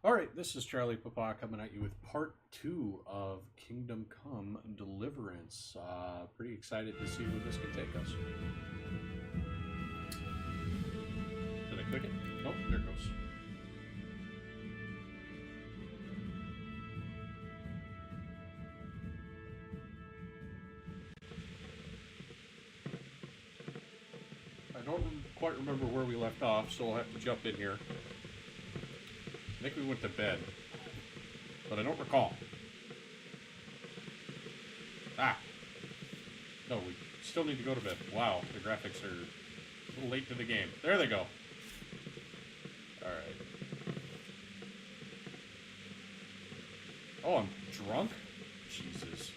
All right, this is Charlie Papa coming at you with part two of Kingdom Come Deliverance. Pretty excited to see where this can take us. Did I click it? Nope, there it goes. I don't quite remember where we left off, so I'll have to jump in here. I think we went to bed, but I don't recall. No, we still need to go to bed. Wow, the graphics are a little late to the game. There they go. Alright. Oh, I'm drunk? Jesus.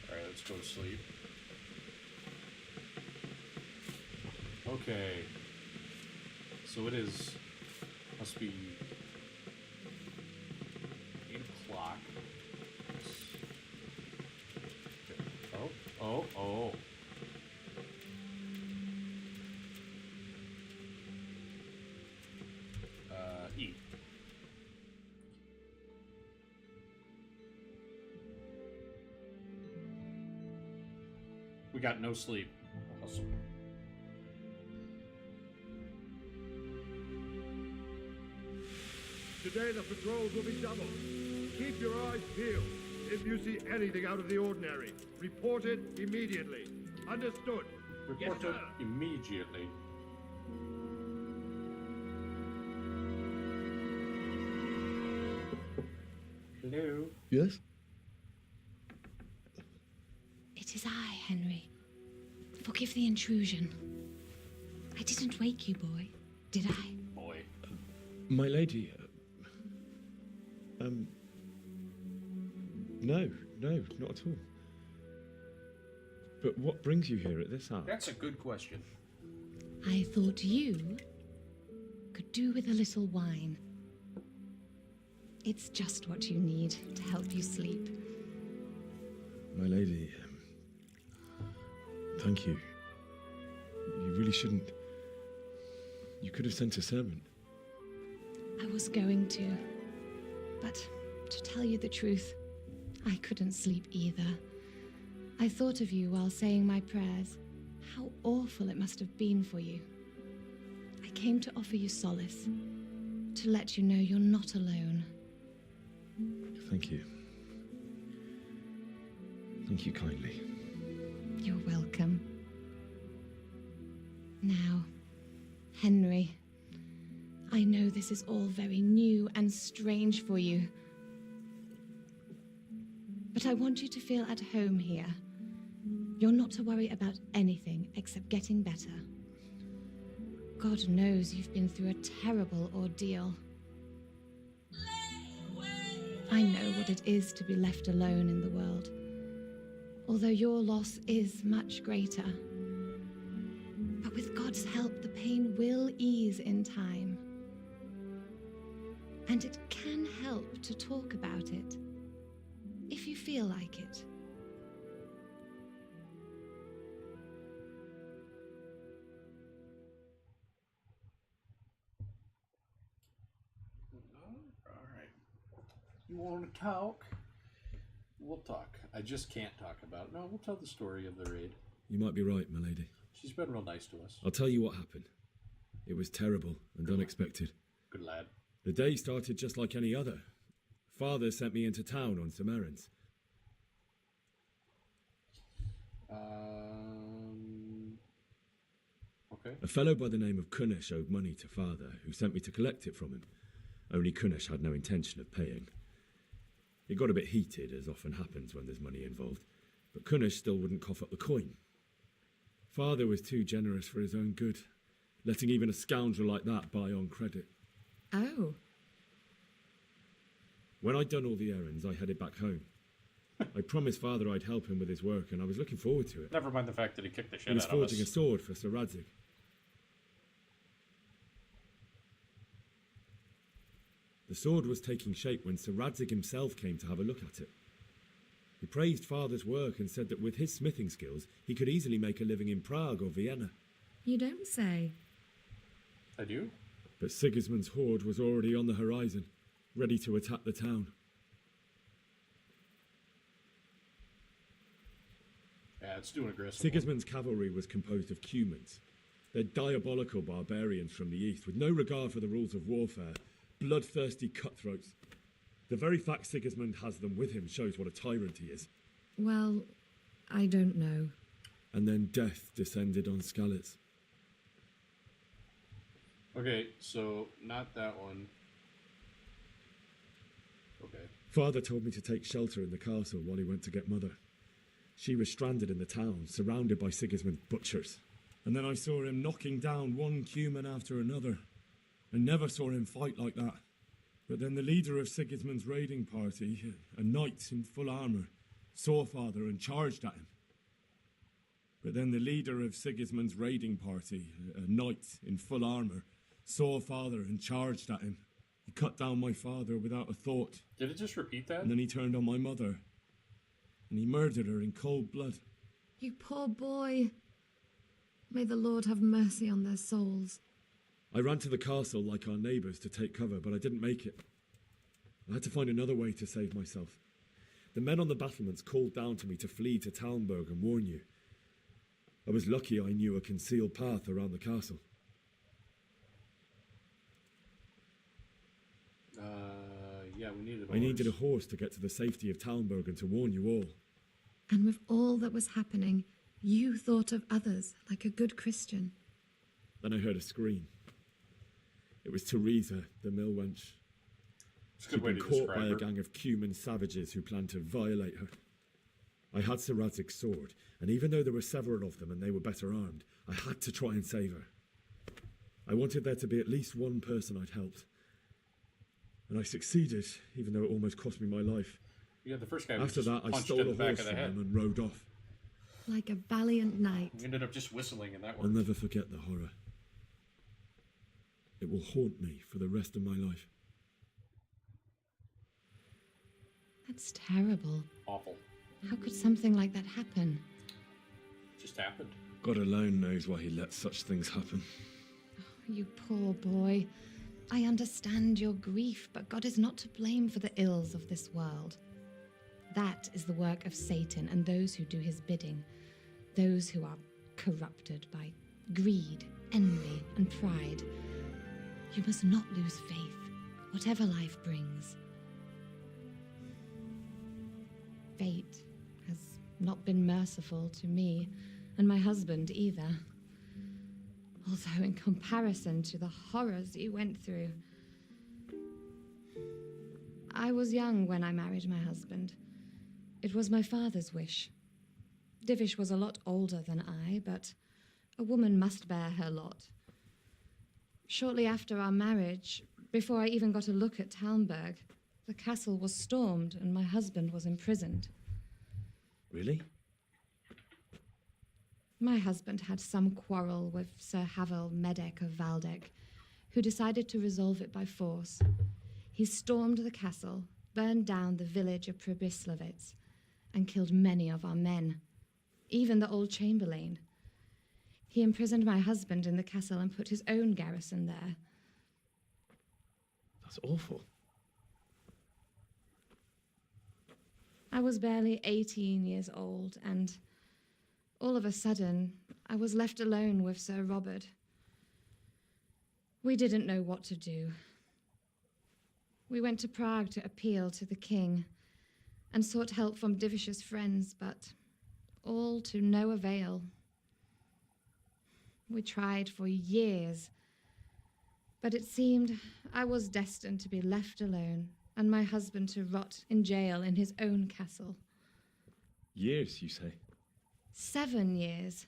Alright, let's go to sleep. Okay. So it is... must be... 8 o'clock. Oh. Eat. We got no sleep. Awesome. Today the patrols will be doubled. Keep your eyes peeled. If you see anything out of the ordinary, report it immediately. Understood? Report it immediately. Hello? Yes? It is I, Henry. Forgive the intrusion. I didn't wake you, boy, did I? Boy. My lady, no, not at all. But what brings you here at this hour? That's a good question. I thought you could do with a little wine. It's just what you need to help you sleep. My lady, thank you. You really shouldn't. You could have sent a servant. I was going to, but to tell you the truth, I couldn't sleep either. I thought of you while saying my prayers. How awful it must have been for you. I came to offer you solace, to let you know you're not alone. Thank you. Thank you kindly. You're welcome. Now, Henry, I know this is all very new and strange for you, but I want you to feel at home here. You're not to worry about anything except getting better. God knows you've been through a terrible ordeal. I know what it is to be left alone in the world, although your loss is much greater. But with God's help, the pain will ease in time. And it can help to talk about it, if you feel like it. Alright. You want to talk? We'll talk. I just can't talk about it. No, we'll tell the story of the raid. You might be right, my lady. She's been real nice to us. I'll tell you what happened. It was terrible and unexpected. Good lad. The day started just like any other. Father sent me into town on some errands. Okay. A fellow by the name of Kunesh owed money to Father, who sent me to collect it from him. Only Kunesh had no intention of paying. It got a bit heated, as often happens when there's money involved, but Kunesh still wouldn't cough up the coin. Father was too generous for his own good, letting even a scoundrel like that buy on credit. Oh. When I'd done all the errands, I headed back home. I promised Father I'd help him with his work, and I was looking forward to it. Never mind the fact that he kicked the shit He was out of us. forging a sword for Sir Radzig. The sword was taking shape when Sir Radzig himself came to have a look at it. He praised Father's work and said that with his smithing skills, he could easily make a living in Prague or Vienna. You don't say. I do? But Sigismund's horde was already on the horizon. ready to attack the town. Yeah, it's doing aggressive. Sigismund's cavalry was composed of Cumans. They're diabolical barbarians from the east, with no regard for the rules of warfare, bloodthirsty cutthroats. The very fact Sigismund has them with him shows what a tyrant he is. Well, I don't know. And then death descended on Skalitz. Okay, so not that one. Okay. Father told me to take shelter in the castle while he went to get Mother. She was stranded in the town, surrounded by Sigismund's butchers. And then I saw him knocking down one Cuman after another. I never saw him fight like that. But then the leader of Sigismund's raiding party, a knight in full armour, saw Father and charged at him. But then the leader of Sigismund's raiding party, a knight in full armour, saw Father and charged at him. He cut down my father without a thought. Did it just repeat that? And then he turned on my mother. And he murdered her in cold blood. You poor boy. May the Lord have mercy on their souls. I ran to the castle like our neighbours to take cover, but I didn't make it. I had to find another way to save myself. The men on the battlements called down to me to flee to Talmberg and warn you. I was lucky I knew a concealed path around the castle. Yeah, we needed a horse. I needed a horse to get to the safety of Talmberg and to warn you all. And with all that was happening, you thought of others like a good Christian. Then I heard a scream. It was Teresa, the mill wench. It's a She'd good way been to caught describe by her. a gang of Cuman savages who planned to violate her. I had Sir Radzig's sword, and even though there were several of them and they were better armed, I had to try and save her. I wanted there to be at least one person I'd helped. And I succeeded, even though it almost cost me my life. Yeah, the first guy was After just that, I punched stole in a the back horse of from the head. him and rode off. Like a valiant knight. We ended up just whistling, and that I'll worked. never forget the horror. It will haunt me for the rest of my life. That's terrible. Awful. How could something like that happen? Just happened. God alone knows why he lets such things happen. You poor boy. I understand your grief, but God is not to blame for the ills of this world. That is the work of Satan and those who do his bidding. Those who are corrupted by greed, envy, and pride. You must not lose faith, whatever life brings. Fate has not been merciful to me, and my husband either. Although in comparison to the horrors you went through. I was young when I married my husband. It was my father's wish. Divish was a lot older than I, but a woman must bear her lot. Shortly after our marriage, before I even got a look at Talmberg, the castle was stormed and my husband was imprisoned. Really? My husband had some quarrel with Sir Havel Medek of Valdek, who decided to resolve it by force. He stormed the castle, burned down the village of Pribyslavitz, and killed many of our men, even the old chamberlain. He imprisoned my husband in the castle and put his own garrison there. That's awful. I was barely 18 years old, and all of a sudden, I was left alone with Sir Robert. We didn't know what to do. We went to Prague to appeal to the king and sought help from Divish's friends, but all to no avail. We tried for years, but it seemed I was destined to be left alone and my husband to rot in jail in his own castle. Years, you say? 7 years.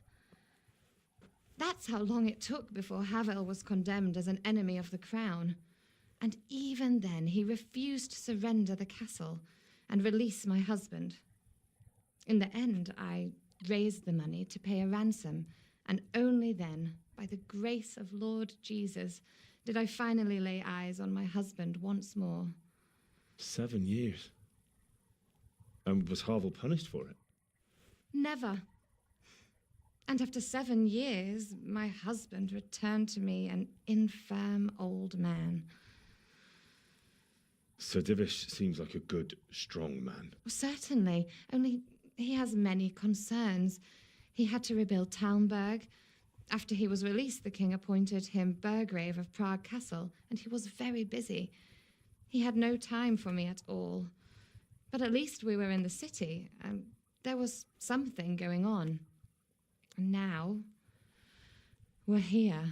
That's how long it took before Havel was condemned as an enemy of the crown. And even then, he refused to surrender the castle and release my husband. In the end, I raised the money to pay a ransom, and only then, by the grace of Lord Jesus, did I finally lay eyes on my husband once more. 7 years. And was Havel punished for it? Never. And after 7 years, my husband returned to me an infirm old man. Sir Divish seems like a good, strong man. Certainly, only he has many concerns. He had to rebuild Talmberg. After he was released, the king appointed him Burgrave of Prague Castle, and he was very busy. He had no time for me at all. But at least we were in the city, and there was something going on. And now, we're here.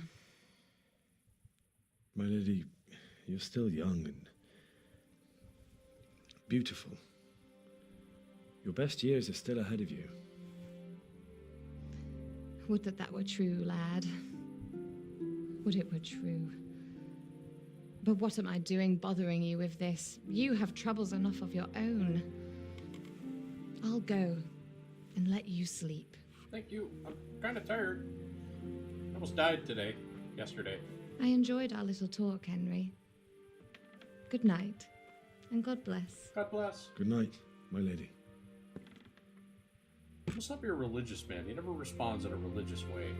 My lady, you're still young and beautiful. Your best years are still ahead of you. Would that that were true, lad. Would it were true. But what am I doing bothering you with this? You have troubles enough of your own. I'll go and let you sleep. Thank you. I'm kind of tired. I almost died yesterday. I enjoyed our little talk, Henry. Good night, and God bless. God bless. Good night, my lady. He must not be a religious man. He never responds in a religious way.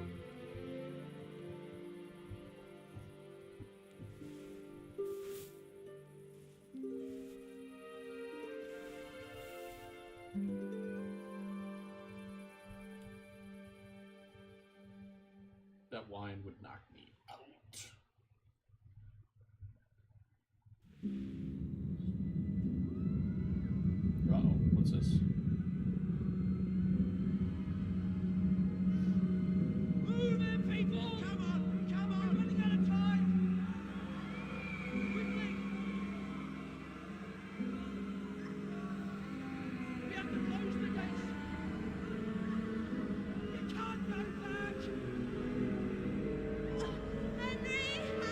That wine would knock me out. Uh-oh, what's this? Move it, people! Come on! Come on! We're running out of time! Quickly! We have to close the gates! You can't go back! Henry,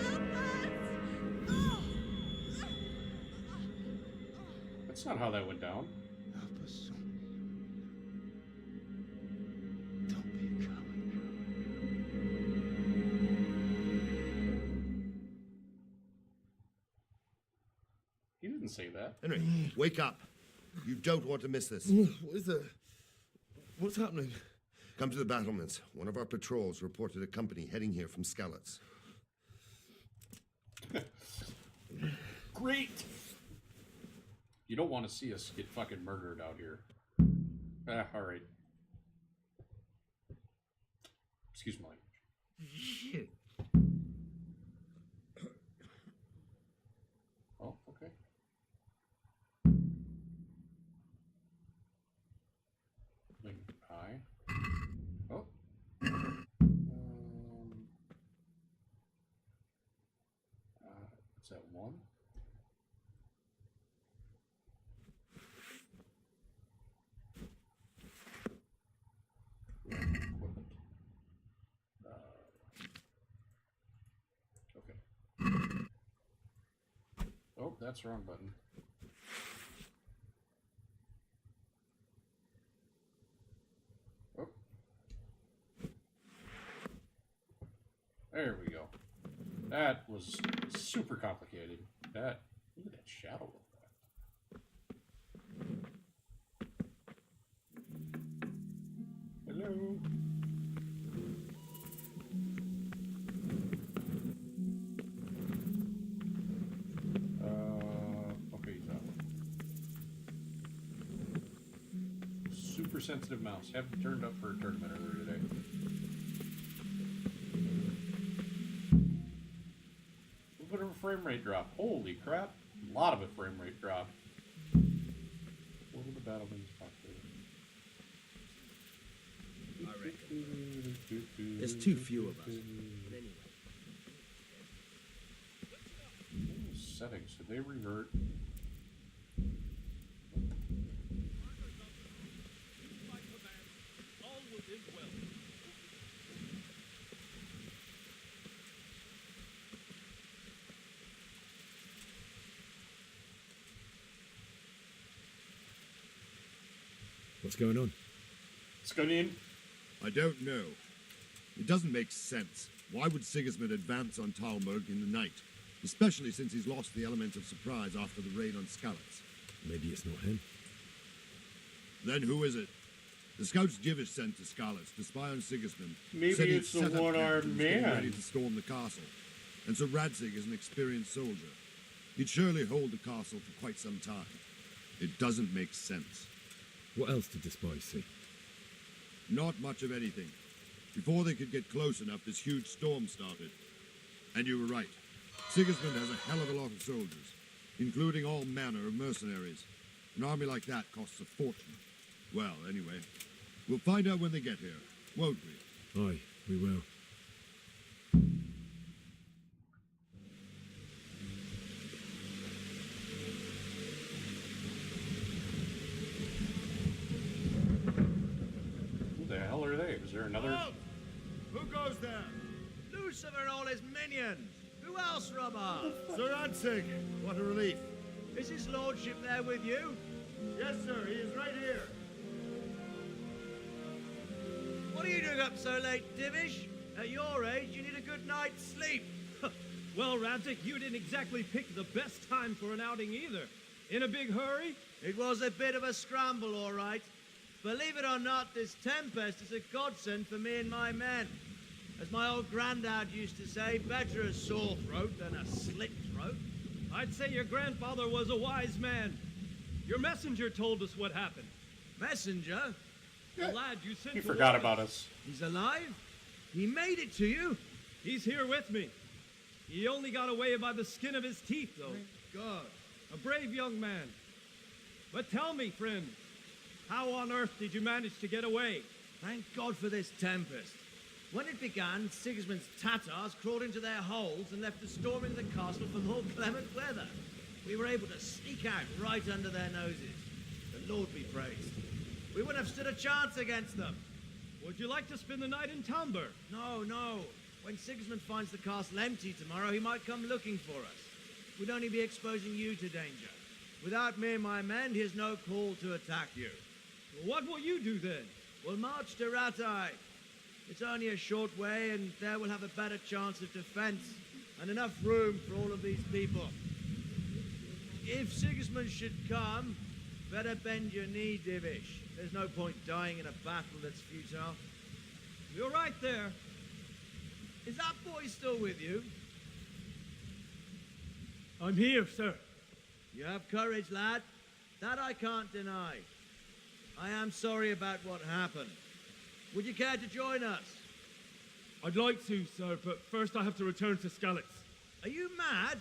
help us! Oh. That's not how that went down. Help us. Don't be a coward. He didn't say that. Henry, wake up. You don't want to miss this. What is it? What's happening? Come to the battlements. One of our patrols reported a company heading here from Skalitz. Great! You don't want to see us get fucking murdered out here. Alright. Excuse my language. Shit. Oh, okay. Link I. Oh. Is that one? Equipment. Okay. Oh, that's the wrong button. Oh. There we go. That was super complicated. Look at that shadow of that. Hello. Okay, that one. Super sensitive mouse. Have it turned up for a tournament earlier today. A little bit of a frame rate drop. Holy crap. A lot of a frame rate drop. What were the battlements talk to? I reckon. There's too few of us. But anyway. Settings, did they revert? My command, all within well. What's going on? Skunian? I don't know. It doesn't make sense. Why would Sigismund advance on Talmberg in the night? Especially since he's lost the element of surprise after the raid on Skalitz. Maybe it's not him. Then who is it? The scouts Divish sent to Skalitz to spy on Sigismund. Maybe said he'd it's the set up one-armed camp and was getting man. ready to storm the castle. And so Radzig is an experienced soldier. he'd surely hold the castle for quite some time. It doesn't make sense. What else did the spies see? Not much of anything. Before they could get close enough, this huge storm started. And you were right. Sigismund has a hell of a lot of soldiers, including all manner of mercenaries. An army like that costs a fortune. Well, anyway, we'll find out when they get here, won't we? Aye, we will. Who the hell are they? Was there another? Halt! Who goes there? Lucifer and all his minions. Who else, Robert? Sir Ansig! What a relief. Is his lordship there with you? Yes, sir, he is right here. What are you doing up so late, Divish? At your age, you need a good night's sleep. Well, Radzik, you didn't exactly pick the best time for an outing either. In a big hurry? It was a bit of a scramble, all right. Believe it or not, this tempest is a godsend for me and my men. As my old granddad used to say, better a sore throat than a slit throat. I'd say your grandfather was a wise man. Your messenger told us what happened. Messenger? The lad you sent He to forgot warn about us. us. He's alive? He made it to you? He's here with me. He only got away by the skin of his teeth, though. Thank God. A brave young man. But tell me, friend, how on earth did you manage to get away? Thank God for this tempest. When it began, Sigismund's Tatars crawled into their holes and left the storm in the castle for more clement weather. We were able to sneak out right under their noses. The Lord be praised. We wouldn't have stood a chance against them. Would you like to spend the night in Talmberg? No, no. When Sigismund finds the castle empty tomorrow, he might come looking for us. We'd only be exposing you to danger. Without me and my men, he has no call to attack you. What will you do then? We'll march to Ratai. It's only a short way, and there we'll have a better chance of defense and enough room for all of these people. If Sigismund should come, better bend your knee, Divish. There's no point dying in a battle that's futile. You're right there. Is that boy still with you? I'm here, sir. You have courage, lad. That I can't deny. I am sorry about what happened. Would you care to join us? I'd like to, sir, but first I have to return to Skalitz. Are you mad?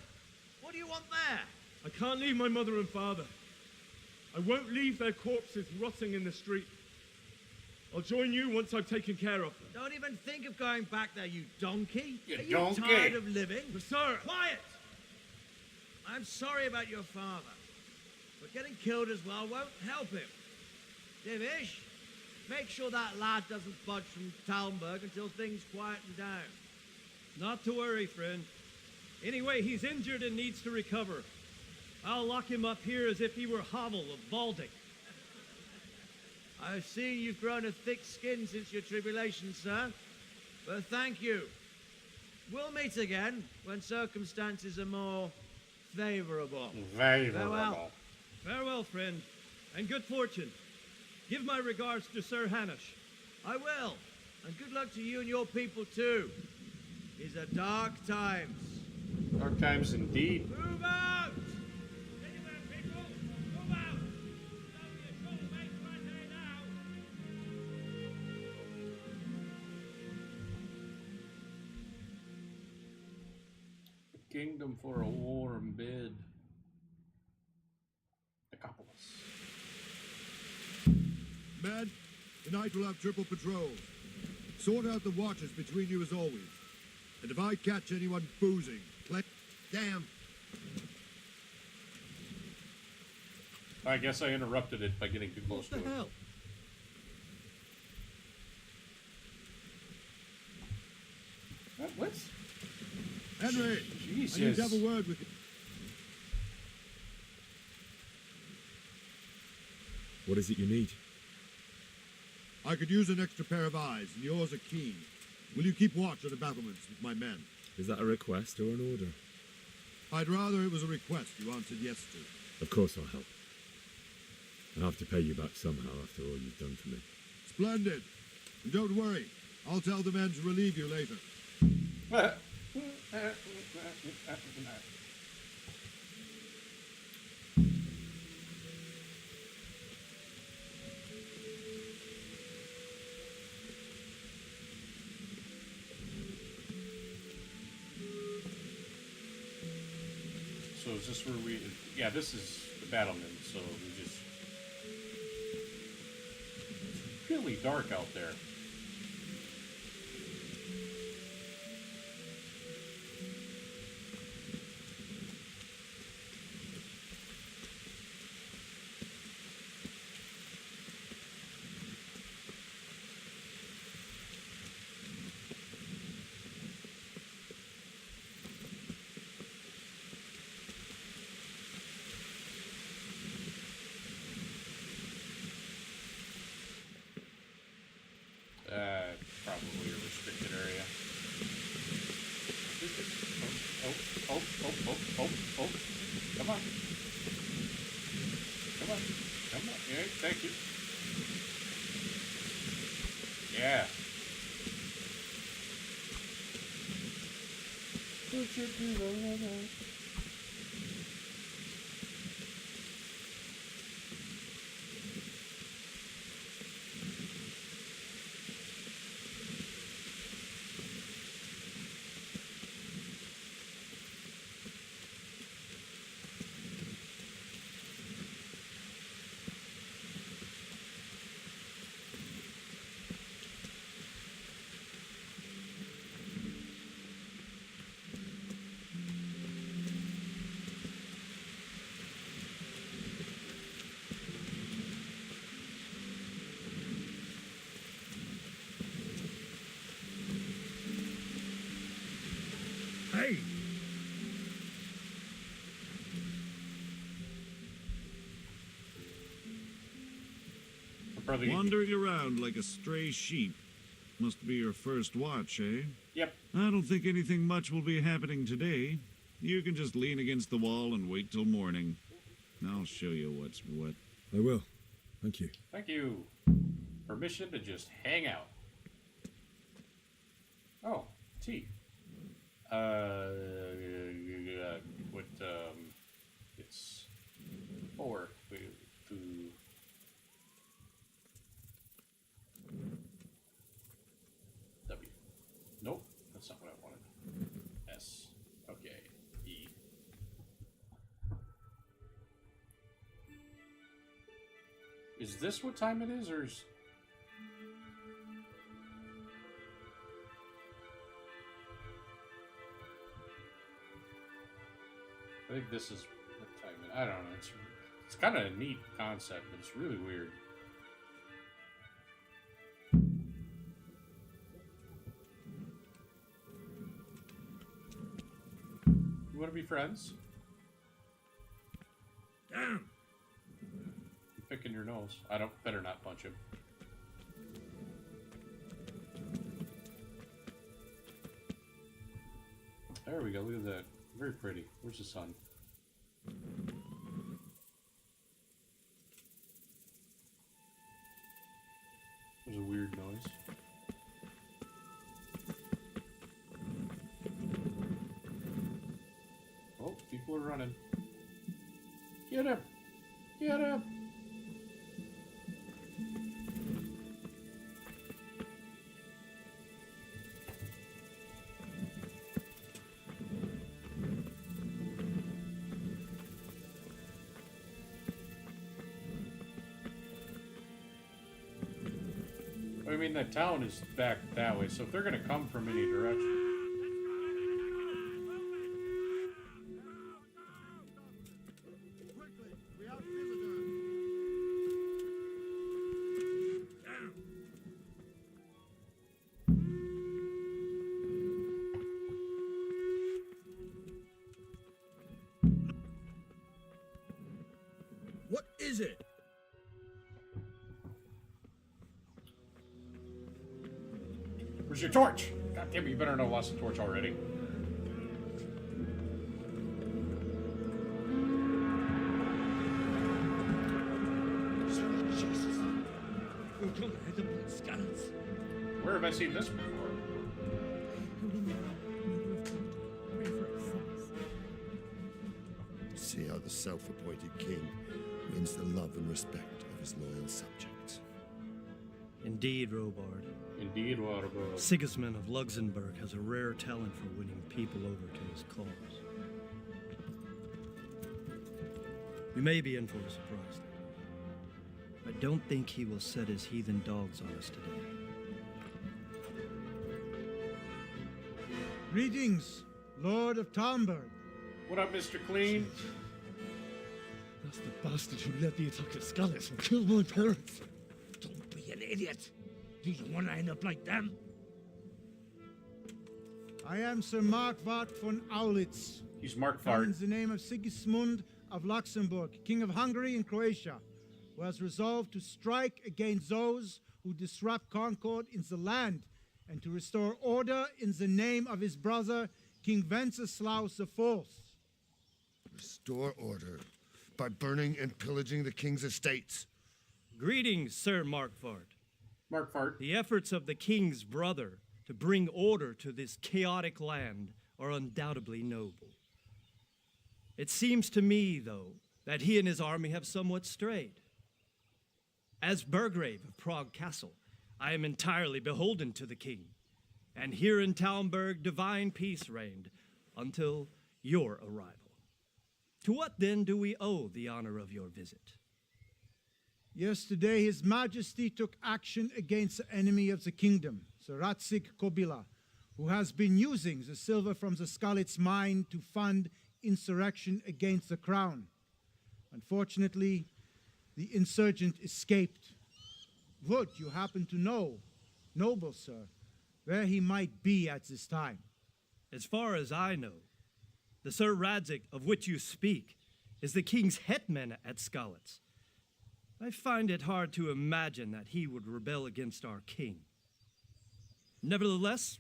What do you want there? I can't leave my mother and father. I won't leave their corpses rotting in the street. I'll join you once I've taken care of them. Don't even think of going back there, you donkey. You Are you donkey. tired of living? But, sir, Quiet! I'm sorry about your father, but getting killed as well won't help him. Divish, make sure that lad doesn't budge from Talmberg until things quieten down. not to worry, friend. Anyway, he's injured and needs to recover. I'll lock him up here as if he were Havel of Baldic. I've seen you've grown a thick skin since your tribulation, sir. But thank you. We'll meet again when circumstances are more favorable. Very Farewell. Farewell, friend, and good fortune. Give my regards to Sir Hanush. I will. And good luck to you and your people, too. These are dark times. Dark times indeed. Move out! Anywhere, people! Move out! It's only a short way to Rattay now. Kingdom for a warm bed. Decapolis. Men, tonight we'll have triple patrols. Sort out the watches between you as always. And if I catch anyone boozing, damn. I guess I interrupted it by getting too close to it. hell? What? Henry, Jesus. I need to have a word with you. What is it you need? I could use an extra pair of eyes, and yours are keen. Will you keep watch at the battlements with my men? Is that a request or an order? I'd rather it was a request you answered yes to. Of course I'll help. I'll have to pay you back somehow after all you've done for me. Splendid. And don't worry, I'll tell the men to relieve you later. so is this where we... Yeah, this is the battlement, so we just... It's really dark out there. Probably a restricted area. Oh. Come on. Come on. Yeah, thank you. Yeah. Hey! Brother, Wandering around like a stray sheep. Must be your first watch, eh? Yep. I don't think anything much will be happening today. You can just lean against the wall and wait till morning. I'll show you what's what. I will. Thank you. Thank you. Permission to just hang out. Oh, tea. It's 4 to... W. Nope, that's not what I wanted. S. Okay. E. Is this what time it is, or is... I think this is what time it... I don't know. It's kind of a neat concept, but it's really weird. You want to be friends? Damn! You're picking your nose. I don't... Better not punch him. There we go. Look at that. Very pretty. Where's the sun? There's a weird noise. Oh, people are running. Get him! Get him! I mean, that town is back that way, so if they're gonna come from any direction... Quickly! We have visitors! What is it? Where's your torch? God damn it, you better know lost the torch already. Where have I seen this before? See how the self-appointed king wins the love and respect of his loyal subjects. Indeed, Robard. Indeed, Waterboy. Sigismund of Luxembourg has a rare talent for winning people over to his cause. You may be in for a surprise. I don't think he will set his heathen dogs on us today. Greetings, Lord of Talmberg. What up, Mr. Clean? That's the bastard who led the attack at Scarlet and killed my parents. Don't be an idiot. Do you want to end up like them? I am Sir Markvart von Aulitz. He's Mark Come in Fart. the name of Sigismund of Luxembourg, King of Hungary and Croatia, who has resolved to strike against those who disrupt concord in the land and to restore order in the name of his brother, King Wenceslaus IV. Restore order by burning and pillaging the king's estates. Greetings, Sir Markvart. Mark Fart. The efforts of the king's brother to bring order to this chaotic land are undoubtedly noble. It seems to me, though, that he and his army have somewhat strayed. As Burgrave of Prague Castle, I am entirely beholden to the king, and here in Talmberg divine peace reigned until your arrival. To what then do we owe the honor of your visit? Yesterday, His Majesty took action against the enemy of the kingdom, Sir Ratzik Kobila, who has been using the silver from the Skalitz mine to fund insurrection against the crown. Unfortunately, the insurgent escaped. Would you happen to know, noble sir, where he might be at this time? As far as I know, the Sir Radzik of which you speak is the king's hetman at Skalitz. I find it hard to imagine that he would rebel against our king. Nevertheless,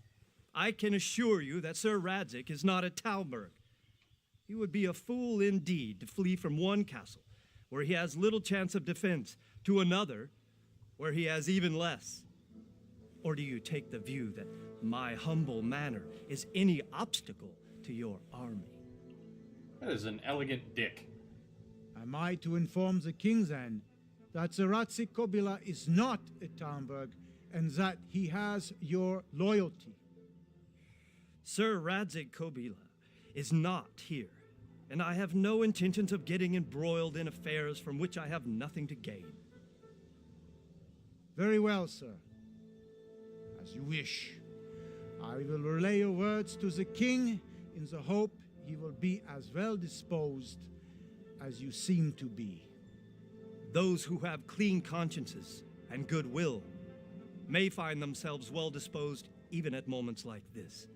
I can assure you that Sir Radzik is not at Talmberg. He would be a fool indeed to flee from one castle, where he has little chance of defense, to another, where he has even less. Or do you take the view that my humble manner is any obstacle to your army? That is an elegant dick. Am I to inform the king then that Sir Ratzik Kobila is not at Talmberg and that he has your loyalty? Sir Radzik Kobila is not here, and I have no intentions of getting embroiled in affairs from which I have nothing to gain. Very well, sir. As you wish. I will relay your words to the king in the hope he will be as well disposed as you seem to be. Those who have clean consciences and goodwill may find themselves well disposed even at moments like this,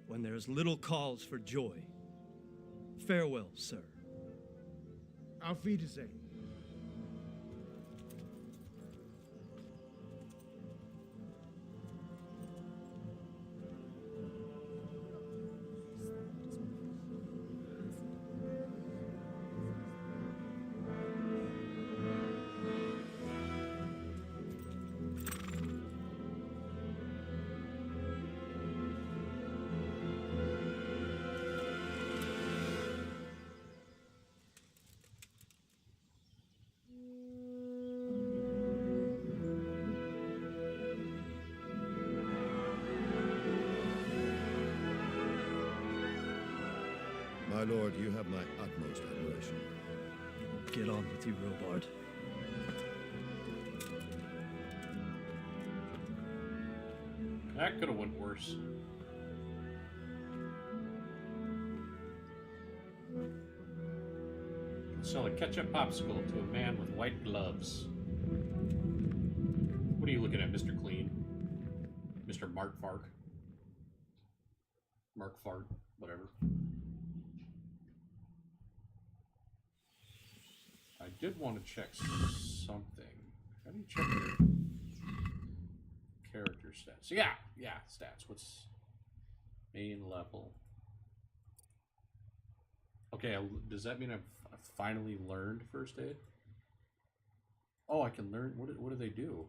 when there is little cause for joy. Farewell, sir. Auf Wiedersehen. My lord, you have my utmost admiration. Get on with you, Robard. That could have went worse. Sell a ketchup popsicle to a man with white gloves. What are you looking at, Mr. Clean? Mr. Mark Fart? Mark Fart, whatever. I did want to check something. How do you check your character stats? Yeah, stats. What's main level? Okay, does that mean I've finally learned first aid? Oh, I can learn. What do they do?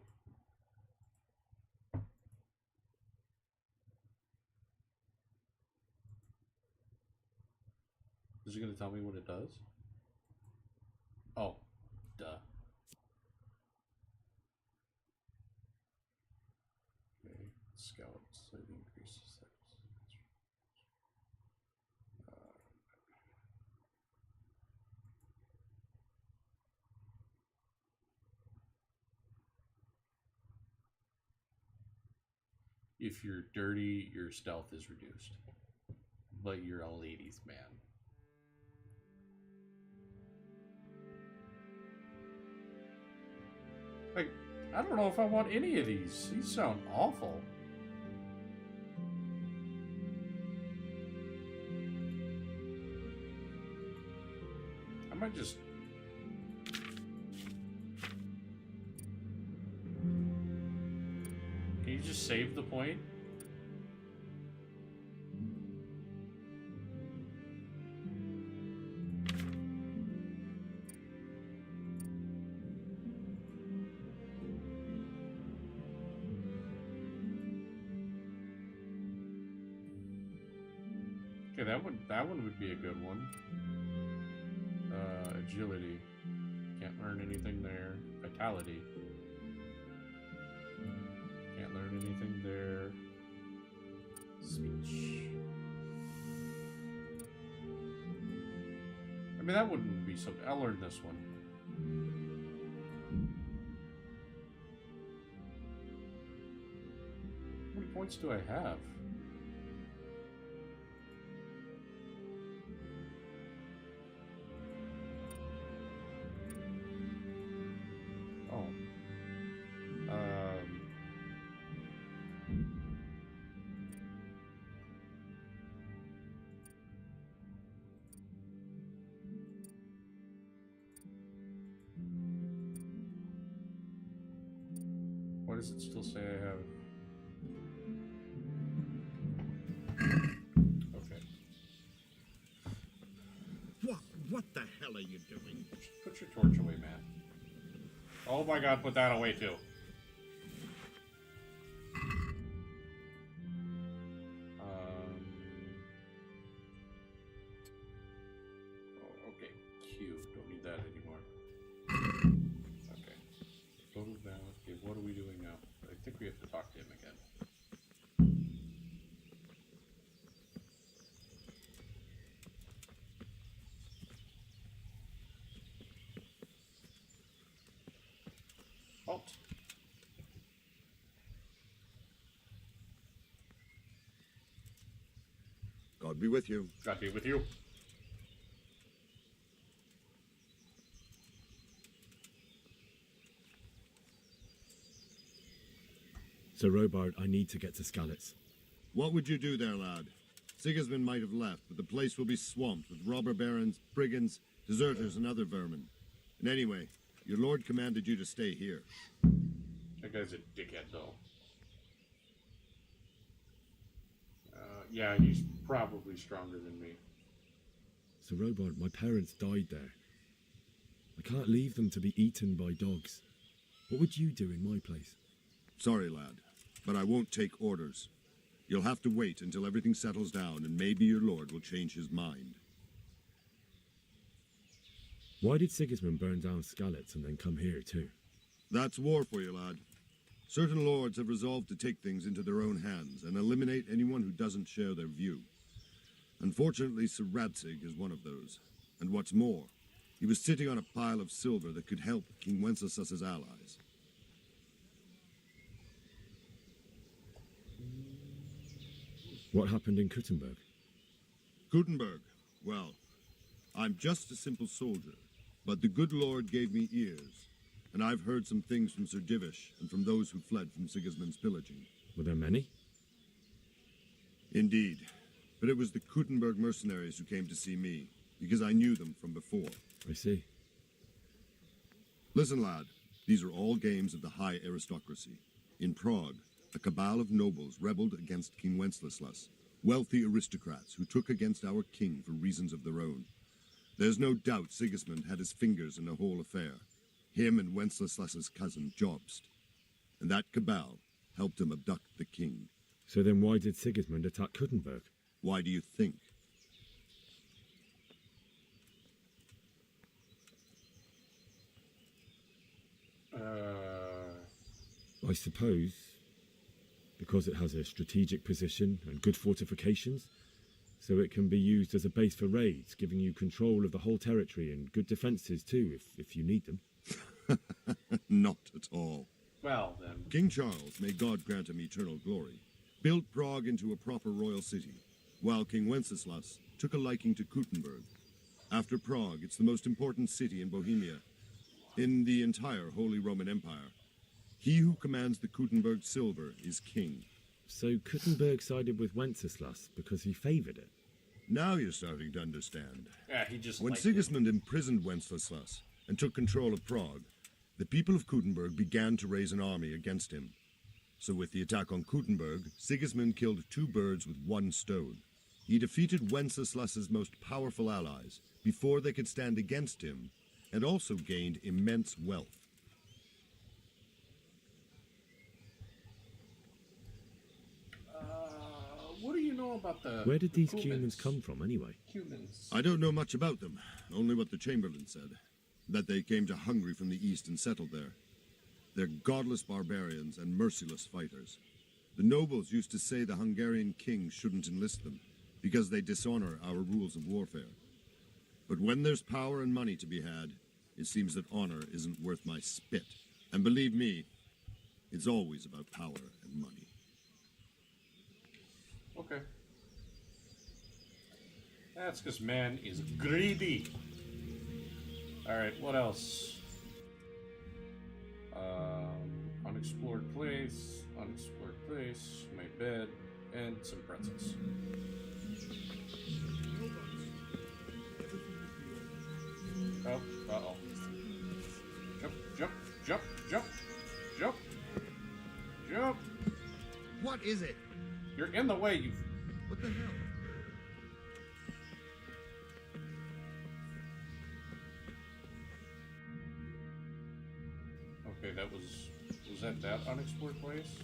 Is it going to tell me what it does? Oh, duh. Okay, scout slightly increases that. if you're dirty, your stealth is reduced. But you're a ladies' man. Like, I don't know if I want any of these. These sound awful. I might just... Can you just save the point? Okay, that one would be a good one. Agility. Can't learn anything there. Vitality. Can't learn anything there. Speech. I mean, that wouldn't be something. I'll learn this one. How many points do I have? What does it still say I have? Okay. What the hell are you doing? Put your torch away, man. Oh my god, put that away too. Oh, okay. Q. Don't need that anymore. Okay. Go to that. Okay, what are we doing now? I think we have to talk to him again. Halt. God be with you. God be with you. Sir Robard, I need to get to Skalitz. What would you do there, lad? Sigismund might have left, but the place will be swamped with robber barons, brigands, deserters, and other vermin. And anyway, your lord commanded you to stay here. That guy's a dickhead, though. Yeah, he's probably stronger than me. Sir Robard, my parents died there. I can't leave them to be eaten by dogs. What would you do in my place? Sorry, lad, but I won't take orders. You'll have to wait until everything settles down, and maybe your lord will change his mind. Why did Sigismund burn down Skalitz and then come here too? That's war for you, lad. Certain lords have resolved to take things into their own hands and eliminate anyone who doesn't share their view. Unfortunately, Sir Radzig is one of those. And what's more, he was sitting on a pile of silver that could help King Wenceslas's allies. What happened in Kuttenberg? Kuttenberg? Well, I'm just a simple soldier, but the good Lord gave me ears, and I've heard some things from Sir Divish and from those who fled from Sigismund's pillaging. Were there many? Indeed, but it was the Kuttenberg mercenaries who came to see me, because I knew them from before. I see. Listen, lad, these are all games of the high aristocracy. In Prague, a cabal of nobles rebelled against King Wenceslas, wealthy aristocrats who took against our king for reasons of their own. There's no doubt Sigismund had his fingers in the whole affair, him and Wenceslas's cousin Jobst. And that cabal helped him abduct the king. So then why did Sigismund attack Kuttenberg? Why do you think? I suppose because it has a strategic position and good fortifications, so it can be used as a base for raids, giving you control of the whole territory and good defenses too, if you need them. Not at all. Well, then. King Charles, may God grant him eternal glory, built Prague into a proper royal city, while King Wenceslas took a liking to Kuttenberg. After Prague, it's the most important city in Bohemia, in the entire Holy Roman Empire. He who commands the Kuttenberg silver is king. So Kuttenberg sided with Wenceslas because he favoured it? Now you're starting to understand. Yeah, he just When liked Sigismund imprisoned Wenceslas and took control of Prague, the people of Kuttenberg began to raise an army against him. So with the attack on Kuttenberg, Sigismund killed 2 birds with 1 stone. He defeated Wenceslas's most powerful allies before they could stand against him, and also gained immense wealth. What do you know about the... Where did these Cumans? humans come from, anyway? Humans. I don't know much about them, only what the Chamberlain said, that they came to Hungary from the east and settled there. They're godless barbarians and merciless fighters. The nobles used to say the Hungarian king shouldn't enlist them, because they dishonor our rules of warfare. But when there's power and money to be had, it seems that honor isn't worth my spit. And believe me, it's always about power and money. Okay. That's because man is greedy. Alright, what else? Unexplored place, my bed, and some pretzels. Oh, uh-oh. Jump, jump, jump, jump, jump, jump. What is it? You're in the way, you... What the hell? Okay, that was that unexplored place?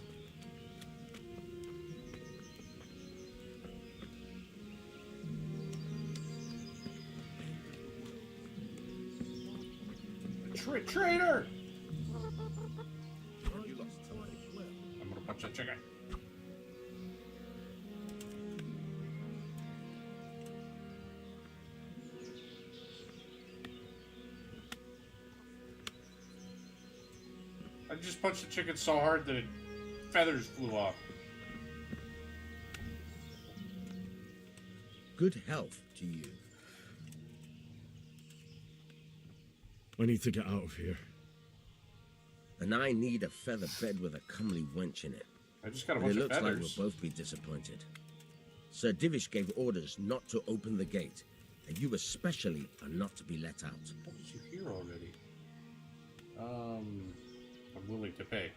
Traitor! You lost somebody. I'm gonna punch that chicken. I just punched the chicken so hard that feathers flew off. Good health to you. I need to get out of here. And I need a feather bed with a comely wench in it. I just got a But bunch it of looks like feathers. we'll both be disappointed. Sir Divish gave orders not to open the gate, and you especially are not to be let out. What was you here already? I'm willing to pay.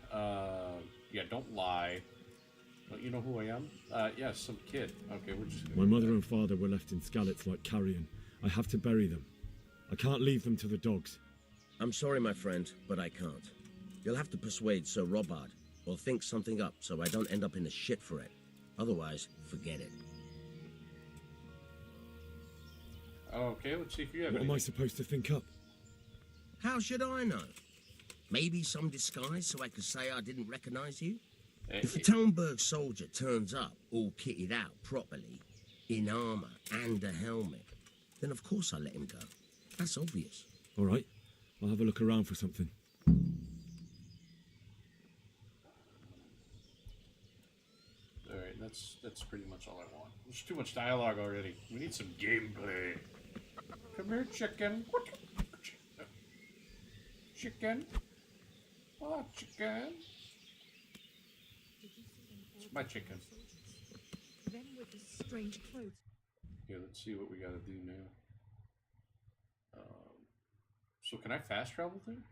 Yeah, don't lie. Don't you know who I am? Yeah, some kid. Okay, we're just gonna... My mother and father were left in Skalitz like carrion. I have to bury them. I can't leave them to the dogs. I'm sorry, my friend, but I can't. You'll have to persuade Sir Robard, or think something up so I don't end up in the shit for it. Otherwise, forget it. Okay, let's see if you have What am I supposed to think up? How should I know? Maybe some disguise so I could say I didn't recognize you? If a Talmberg soldier turns up all kitted out properly, in armor and a helmet, then of course I let him go. That's obvious. All right, I'll have a look around for something. Alright, that's pretty much all I want. There's too much dialogue already. We need some gameplay. Come here, chicken. Chicken. Oh, chicken. It's my chicken. Them with the strange clothes. Okay, let's see what we gotta do now. So can I fast travel there?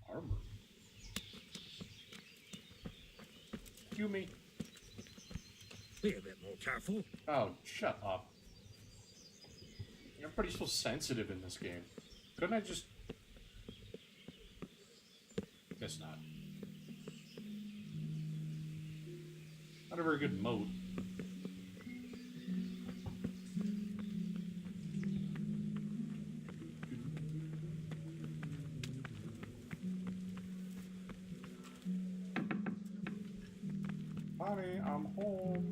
Armor. Cue me. Be a bit more careful. Oh, shut up. Everybody's so sensitive in this game. Couldn't I just... Guess not. Not a very good moat. Honey, I'm home.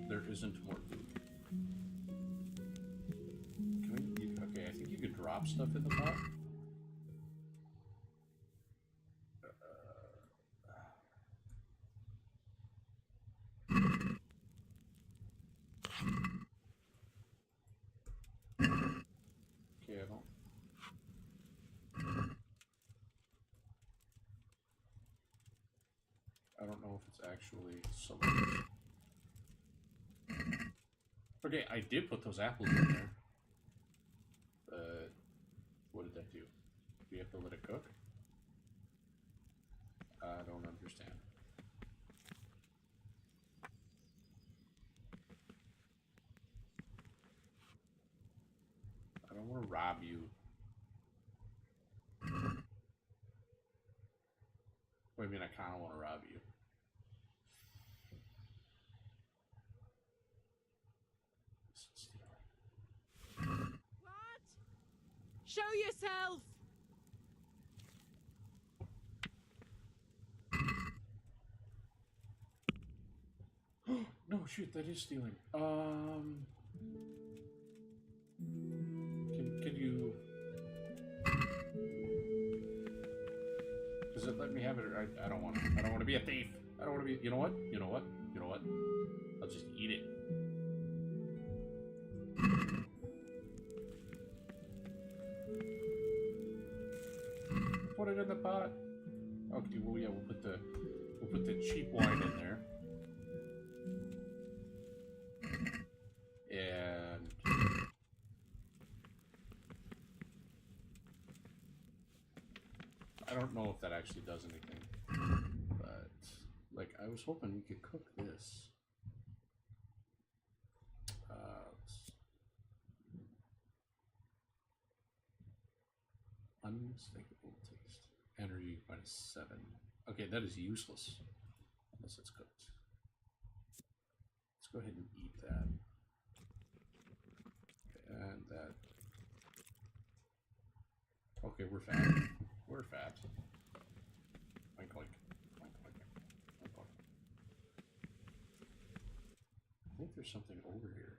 There isn't more food. Can we... Okay, I think you could drop stuff in the pot. I don't know if it's actually selected. Okay, I did put those apples in there. What did that do? Do you have to let it cook? I don't understand. I don't want to rob you. I mean, I kind of want to rob you. What? Show yourself! No, shoot, that is stealing. Can you... Does it let me have it? Or I don't want to. I don't want to be a thief. I don't want to be... You know what? You know what? You know what? I'll just eat it. Put it in the pot. Okay, well, yeah, we'll put the cheap wine in there. And I don't know if that actually does anything, but like I was hoping we could cook this. Unmistakable taste. Energy -7. Okay, that is useless unless it's cooked. Let's go ahead and eat that. And that. Okay, we're fat. We're fat. Oink, oink. Oink, oink. Oink, oink. I think there's something over here.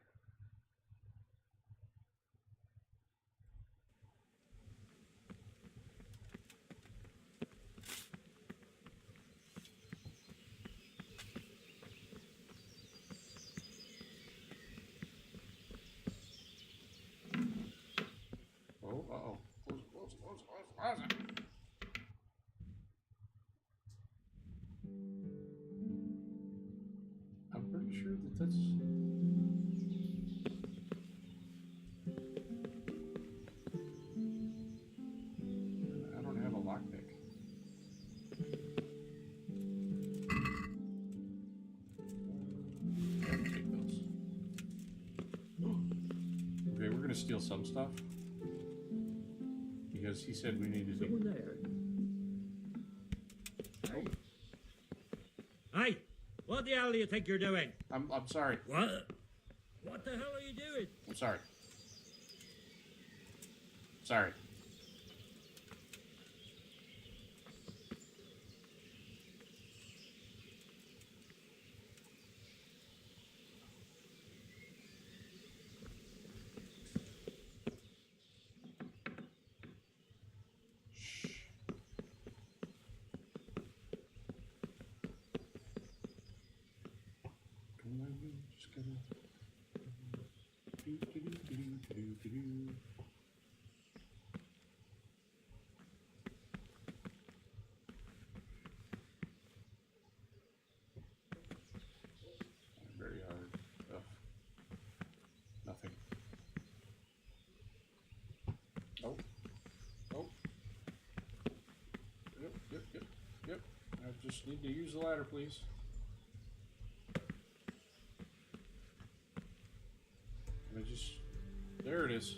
Uh-oh. Close it. I'm pretty sure that's... I don't have a lockpick. Take those. Okay, we're gonna steal some stuff. Because he said we needed to... Someone there? Hey. Hey! What the hell do you think you're doing? I'm sorry. What? What the hell are you doing? I'm sorry. Sorry. Very hard. Ugh. Nothing. Oh. Oh. Yep. I just need to use the ladder, please. There it is.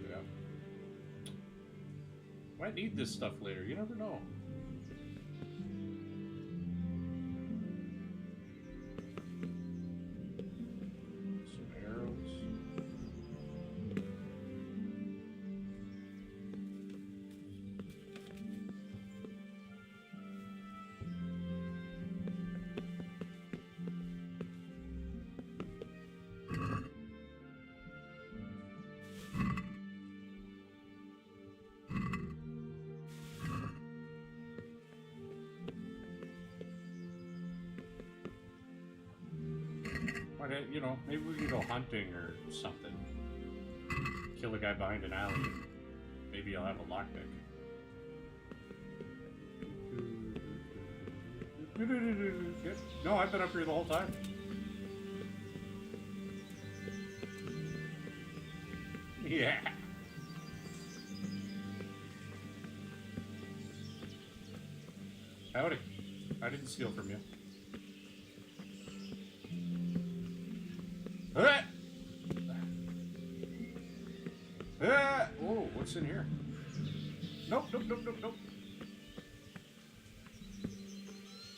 Yeah. Might need this stuff later. You never know. But, you know, maybe we can go hunting or something. Kill a guy behind an alley. Maybe I'll have a lockpick. No, I've been up here the whole time. Yeah. Howdy. I didn't steal from you. Ah! Ah! Whoa, what's in here? Nope, nope, nope, nope, nope.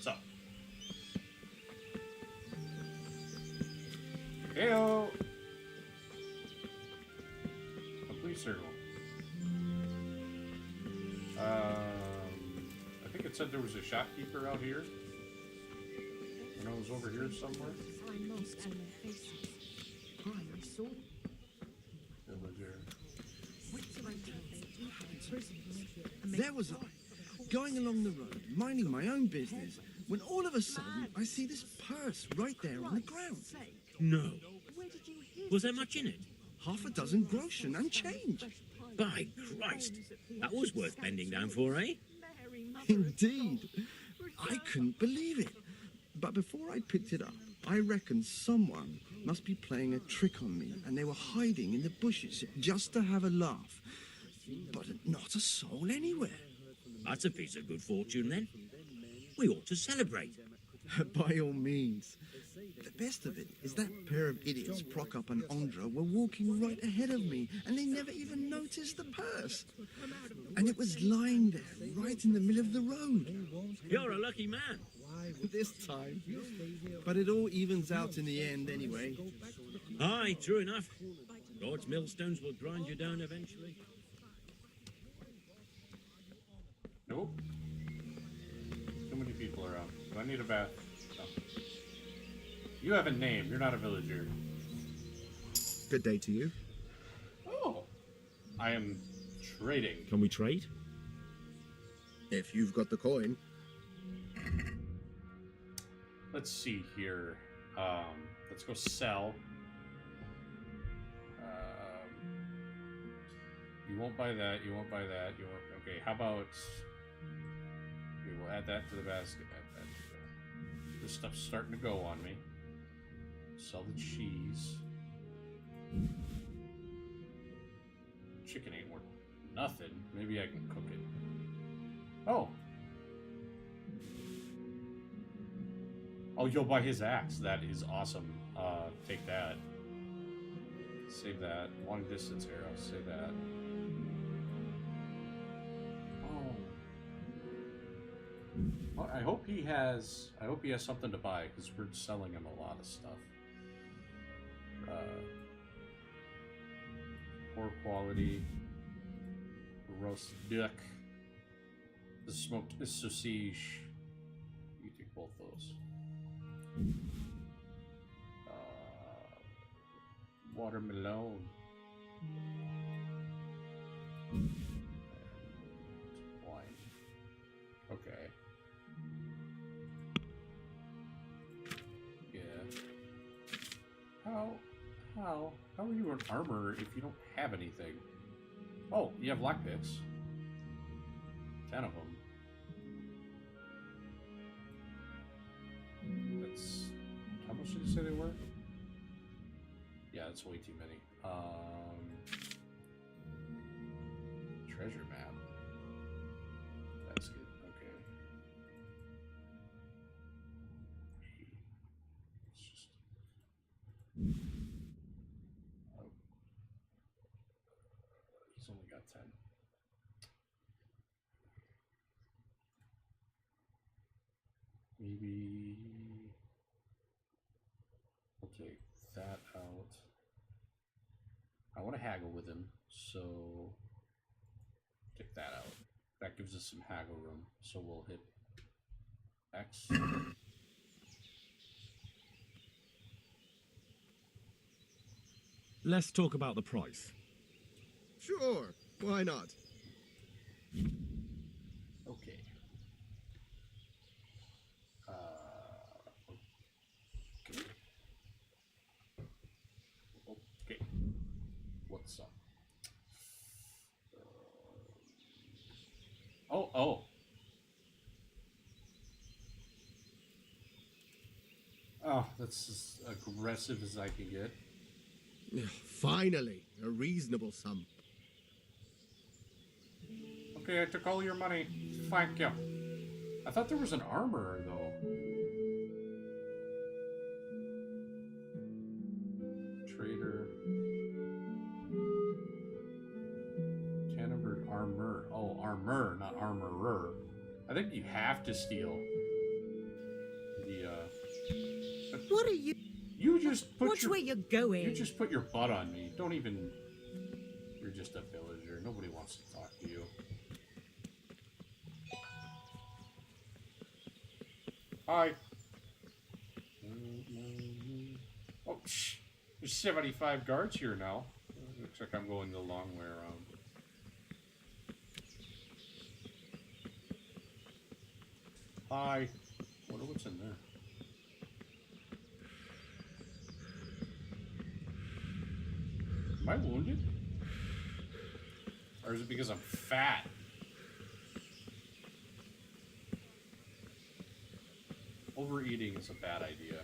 So. Heyo! Complete circle. I think it said there was a shopkeeper out here. And I was over here somewhere. Villager. There was I, going along the road, minding my own business, when all of a sudden I see this purse right there on the ground. No. Was there much in it? Half a dozen groschen and change. By Christ, that was worth bending down for, eh? Indeed. I couldn't believe it. But before I picked it up, I reckoned someone must be playing a trick on me, and they were hiding in the bushes just to have a laugh. But not a soul anywhere. That's a piece of good fortune, then. We ought to celebrate. By all means. The best of it is that pair of idiots, Prokop and Andra, were walking right ahead of me, and they never even noticed the purse. And it was lying there, right in the middle of the road. You're a lucky man. This time. But it all evens out in the end, anyway. Aye, true enough. God's millstones will grind you down eventually. Nope. Too many people around. Do I need a bath? No. You have a name. You're not a villager. Good day to you. Oh. I am trading. Can we trade? If you've got the coin. Let's see here. Let's go sell. You won't buy that. You won't buy that. You won't. Okay. How about? Okay, we'll add that to the basket. This stuff's starting to go on me. Sell the cheese. Chicken ain't worth nothing. Maybe I can cook it. Oh. Oh, you'll buy his axe. That is awesome. Take that. Save that. Long distance arrow. Save that. Oh. Well, I hope he has something to buy, because we're selling him a lot of stuff. Poor quality. Roast duck. The smoked sausage. You take both those. Watermelon. And wine. Okay. Yeah. How are you an armor if you don't have anything? Oh, you have lockpicks. 10 of them. That's... How much did you say they were? Yeah, that's way too many. Treasure map. That's good. Okay. It's just... Oh. He's only got 10. Maybe we'll take that out. I want to haggle with him, so take that out. That gives us some haggle room, so we'll hit X. Let's talk about the price. Sure, why not? Okay. Okay. Oh. Oh, that's as aggressive as I can get. Finally, a reasonable sum. Okay, I took all your money. Thank you. I thought there was an armorer, though. Trader. Canterbury armor. Oh, armor, not armorer. I think you have to steal the, What are you... You just put Watch your... where you're going. You just put your butt on me. Don't even... You're just a villager. Nobody wants to talk to you. Hi. Oh, shh. There's 75 guards here now. Looks like I'm going the long way around. Hi. Wonder what's in there. Am I wounded? Or is it because I'm fat? Overeating is a bad idea.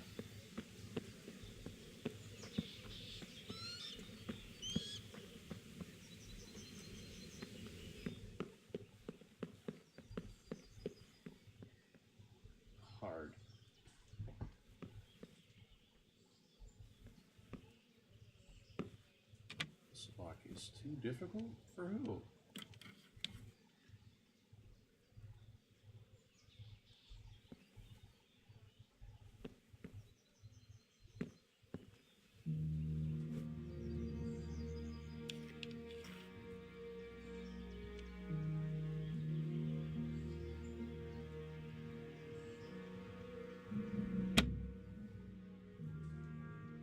Hard. This lock is too difficult for who?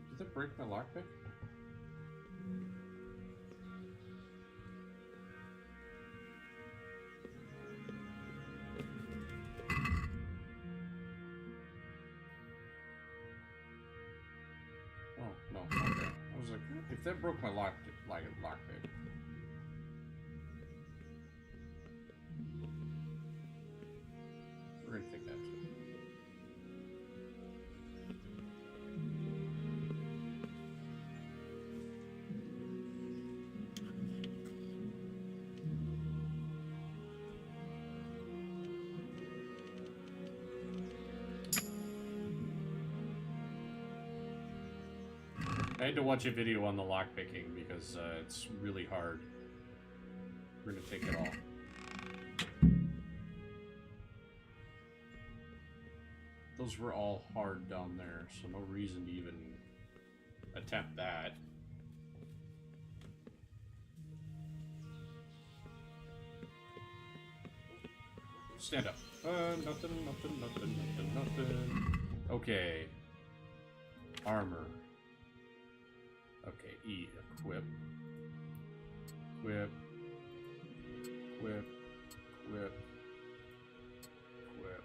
Did that break my lockpick? Oh, no, okay. I was like, if that broke my lockpick. We're gonna take that too. I had to watch a video on the lockpicking because it's really hard. We're gonna take it all. Those were all hard down there, so no reason to even attempt that. Stand up. Nothing. Okay. Armor. Okay, E, equip. Equip. Equip. Equip. Equip.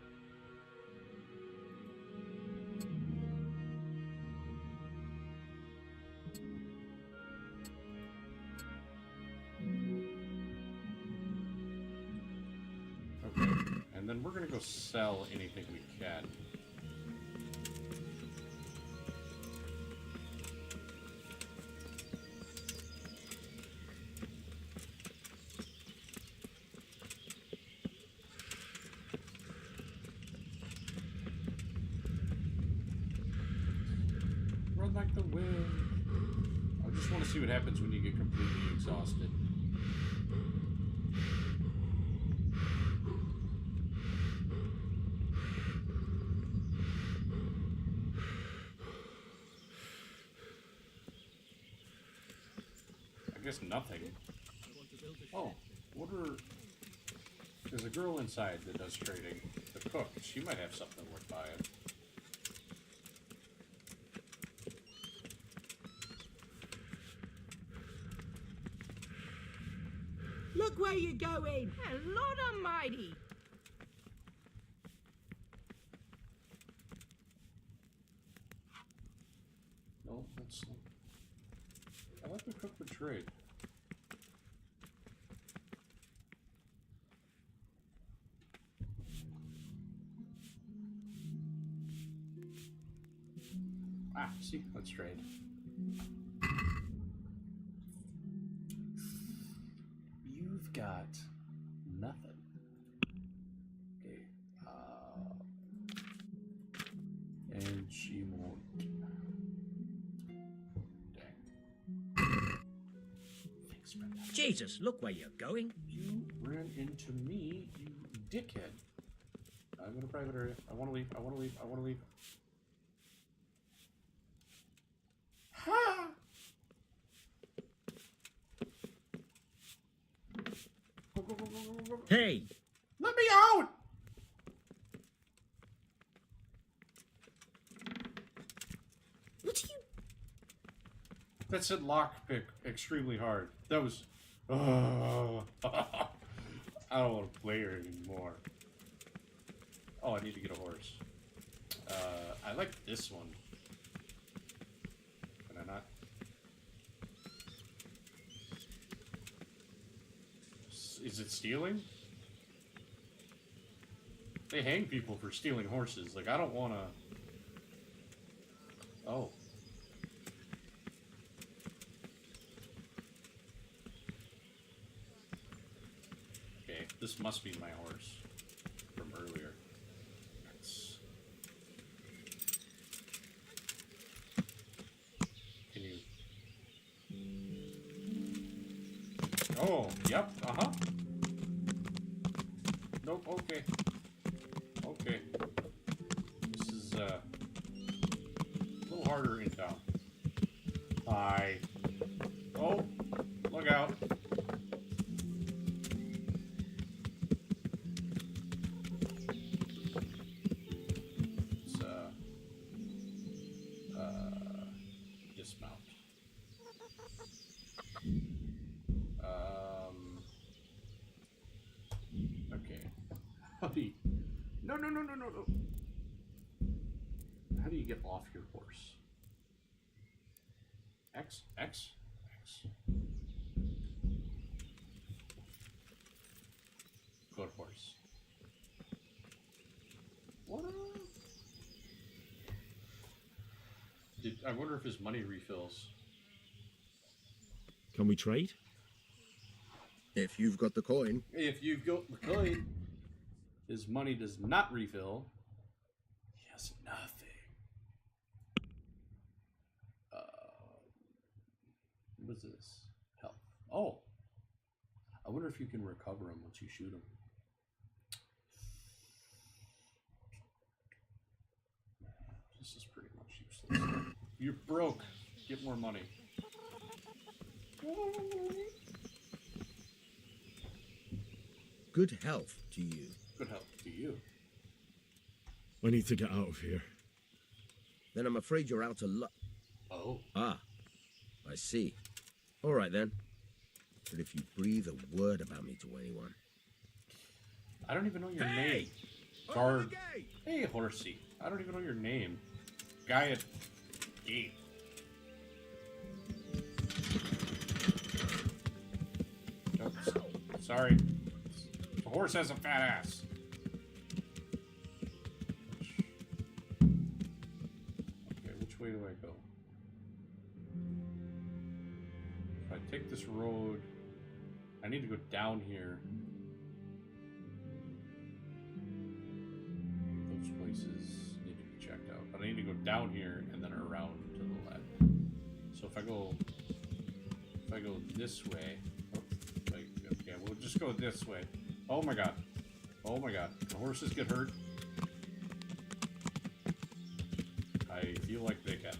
Okay, and then we're gonna go sell anything we can. Run like the wind. I just want to see what happens when you get completely exhausted. I guess nothing. Oh, what are... There's a girl inside that does trading. The cook. She might have something worth buying. Look where you're going. Lord Almighty. No, that's not... I like the cook for trade. Ah, see, let's trade. You've got nothing. Okay. And she won't. Dang. Thanks for that. Jesus, look where you're going. You ran into me, you dickhead. I'm in a private area. I want to leave. I want to leave. I want to leave. Ha! Go, go, go, go, go, go. Hey! Let me out! What are you... That said lockpick extremely hard. That was... I don't want to play her anymore. Oh, I need to get a horse. I like this one. Can I not? Is it stealing? They hang people for stealing horses. Like, I don't want to... Oh. Okay, this must be my horse from earlier. Can you... Oh, yep, uh-huh. Nope, okay. Okay. This is, a little harder in town. Hi. Oh, look out. Dismount. Okay. How do you... No. How do you get off your horse? X. Good horse. What? I wonder if his money refills. Can we trade? If you've got the coin. If you've got the coin, his money does not refill. He has nothing. What's this? Health. Oh. I wonder if you can recover him once you shoot him. This is pretty much useless. You're broke. Get more money. Good health to you. Good health to you. I need to get out of here. Then I'm afraid you're out of luck. Oh. Ah, I see. All right then. But if you breathe a word about me to anyone... I don't even know your name. Guard. Hey, horsey. I don't even know your name. Guy at gate. Oops. Sorry. The horse has a fat ass. Okay, which way do I go? If I take this road, I need to go down here. Those places need to be checked out. But I need to go down here and then around to the left. So if I go this way, okay, we'll just go this way. Oh my god. Oh my god. The horses get hurt. I feel like they can.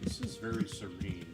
This is very serene.